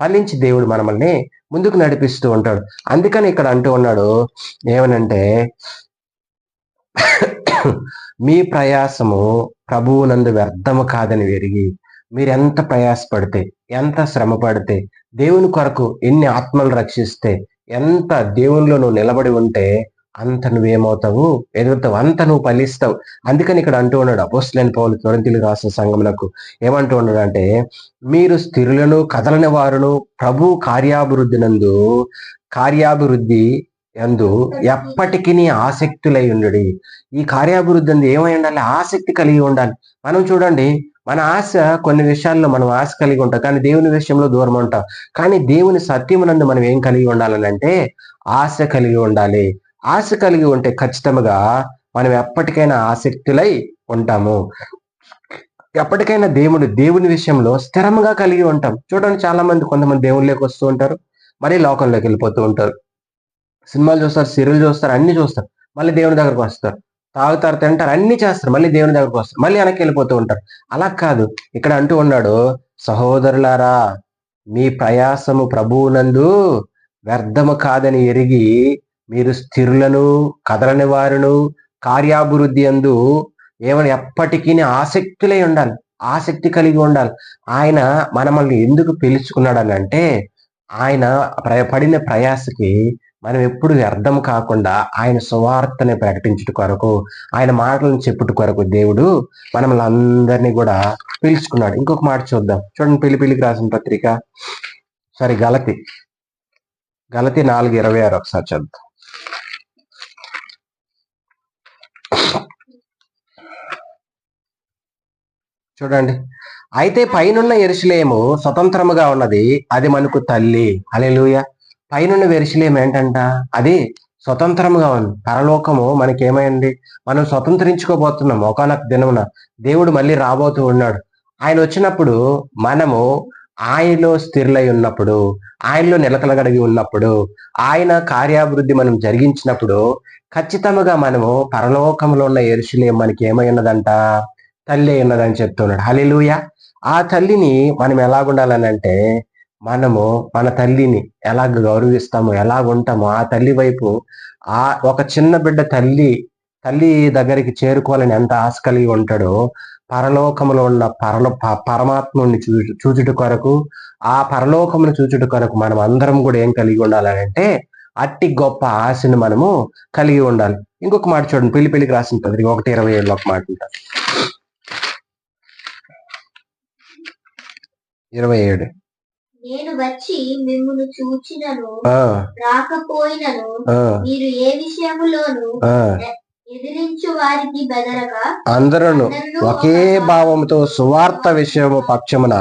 ఫలించి దేవుడు మనల్ని ముందుకు నడిపిస్తూ ఉంటాడు. అందుకని ఇక్కడ అంటూ ఉన్నాడు ఏమనంటే మీ ప్రయాసము ప్రభువునందు వ్యర్థము కాదని ఎరిగి మీరు ఎంత ప్రయాసపడితే, ఎంత శ్రమ పడితే, దేవుని కొరకు ఎన్ని ఆత్మలు రక్షిస్తే, ఎంత దేవునిలో నువ్వు నిలబడి ఉంటే అంత నువ్వేమవుతావు, ఎదుగుతావు, అంత నువ్వు ఫలిస్తావు. అందుకని ఇక్కడ అంటూ ఉన్నాడు అపోస్తలుడైన పౌలు కొరింథీయులకు రాసిన సంఘములకు ఏమంటూ ఉన్నాడు అంటే, మీరు స్థిరులను కదలని వారును ప్రభు కార్యాభివృద్ధి యందు ఎప్పటికీ ఆసక్తులై ఉండు. ఈ కార్యాభివృద్ధి అందు ఏమై ఉండాలి? ఆసక్తి కలిగి ఉండాలి. మనం చూడండి, మన ఆశ కొన్ని విషయాల్లో మనం ఆశ కలిగి ఉంటాం, కానీ దేవుని విషయంలో దూరం ఉంటాం. కానీ దేవుని సత్యమునందు మనం ఏం కలిగి ఉండాలని అంటే ఆశ కలిగి ఉండాలి. ఆశ కలిగి ఉంటే ఖచ్చితంగా మనం ఎప్పటికైనా ఆసక్తులై ఉంటాము. ఎప్పటికైనా దేవుని విషయంలో స్థిరంగా కలిగి ఉంటాం. చూడండి, చాలా మంది కొంతమంది దేవుళ్ళకి వస్తూ ఉంటారు, మరీ లోకంలోకి వెళ్ళిపోతూ ఉంటారు. సినిమాలు చూస్తారు, సీరియల్ చూస్తారు, అన్ని చూస్తారు, మళ్ళీ దేవుని దగ్గరకు వస్తారు. తాగుతారు, తింటారు, అన్ని చేస్తారు, మళ్ళీ దేవుని దగ్గరకు వస్తారు, మళ్ళీ వెనక్కి వెళ్ళిపోతూ ఉంటారు. అలా కాదు, ఇక్కడ అంటూ ఉన్నాడు, సహోదరులారా మీ ప్రయాసము ప్రభువునందు వ్యర్థము కాదని ఎరిగి మీరు స్థిరులను కదలని వారును కార్యాభివృద్ధి అందు ఏమని ఎప్పటికీ ఆసక్తులై ఉండాలి, ఆసక్తి కలిగి ఉండాలి. ఆయన మనల్ని ఎందుకు పిలుచుకున్నాడని అంటే ఆయన పడిన ప్రయాసకి మనం ఎప్పుడు వ్యర్థం కాకుండా ఆయన సువార్తని ప్రకటించుట కొరకు, ఆయన మాటలను చెప్పుట కొరకు దేవుడు మనల్ని అందరినీ కూడా పిలుచుకున్నాడు. ఇంకొక మాట చూద్దాం, చూడండి, పిలిపిలికి రాసిన పత్రిక, గలతి 4:26 ఒకసారి చూద్దాం. చూడండి, అయితే పైనున్న యెరూషలేము స్వతంత్రముగా ఉన్నది, అది మనకు తల్లి. హల్లెలూయా. పైనున్న యెరూషలేము ఏంటంట? అది స్వతంత్రముగా ఉంది. పరలోకము మనకేమైంది? మనం స్వతంత్రించుకోబోతున్నాం. ఒకానొక దినమున దేవుడు మళ్ళీ రాబోతూ ఉన్నాడు. ఆయన వచ్చినప్పుడు మనము ఆయనలో స్థిరులై ఉన్నప్పుడు, ఆయనలో నిలకడగలిగి ఉన్నప్పుడు, ఆయన కార్యాభివృద్ధి మనం జరిగించినప్పుడు ఖచ్చితంగా మనము పరలోకంలో ఉన్న యెరూషలేము మనకి ఏమై ఉన్నదంట? తల్లి ఉన్నదని చెప్తున్నాడు. హల్లెలూయా. ఆ తల్లిని మనం ఎలాగుండాలని అంటే, మనము మన తల్లిని ఎలాగ గౌరవిస్తామో, ఎలాగుంటామో ఆ తల్లి వైపు ఒక చిన్న బిడ్డ తల్లి దగ్గరికి చేరుకోవాలని ఎంత ఆశ కలిగి ఉంటాడో, పరలోకములో ఉన్న పరమాత్ముని చూచుట కొరకు, ఆ పరలోకమును చూచుట కొరకు మనం అందరం కూడా ఏం కలిగి ఉండాలని అంటే అట్టి గొప్ప ఆశను మనము కలిగి ఉండాలి. ఇంకొక మాట చూడండి, పిలిపిలికి రాసిన పత్రిక 1:27 ఒక మాట ఉంటారు. 27. నేను వచ్చి మిమ్మును చూచినను రాకపోయినను మీరు ఏ విషయములోను ఎదిరించు వారికి బెదరక అందరూ ఒకే భావముతో సువార్త విషయము పక్షమున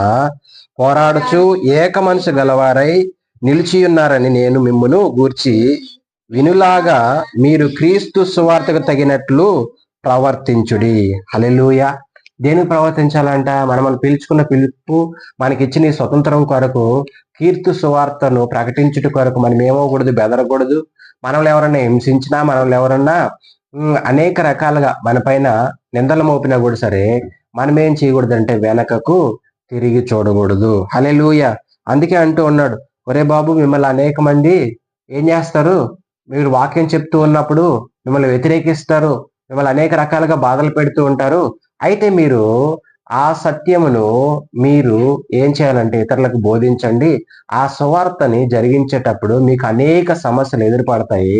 పోరాడుచు ఏక మనసు గలవారై నిలిచి ఉన్నారని నేను మిమ్మును గూర్చి వినులాగా మీరు క్రీస్తు సువార్తకు తగినట్లు ప్రవర్తించుడి. హల్లెలూయా. దేనికి ప్రవర్తించాలంట? మనం పిలుచుకున్న పిలుపు, మనకిచ్చిన ఈ స్వతంత్రం కొరకు, కీర్తి సువార్తను ప్రకటించుట కొరకు మనం ఏమవకూడదు, బెదరకూడదు. మనల్ని ఎవరన్నా హింసించినా, మనల్ని ఎవరన్నా అనేక రకాలుగా మన పైన నిందలు మోపినా కూడా సరే, మనం ఏం చేయకూడదు అంటే వెనకకు తిరిగి చూడకూడదు. హల్లెలూయా. అందుకే అంటూ ఉన్నాడు, ఒరే బాబు, మిమ్మల్ని అనేక మంది ఏం చేస్తారు? మీరు వాక్యం చెప్తూ ఉన్నప్పుడు మిమ్మల్ని వ్యతిరేకిస్తారు, మిమ్మల్ని అనేక రకాలుగా బాధలు పెడుతూ ఉంటారు. అయితే మీరు ఆ సత్యమును మీరు ఏం చేయాలంటే ఇతరులకు బోధించండి. ఆ సువార్తని జరిగించేటప్పుడు మీకు అనేక సమస్యలు ఎదురుపడతాయి.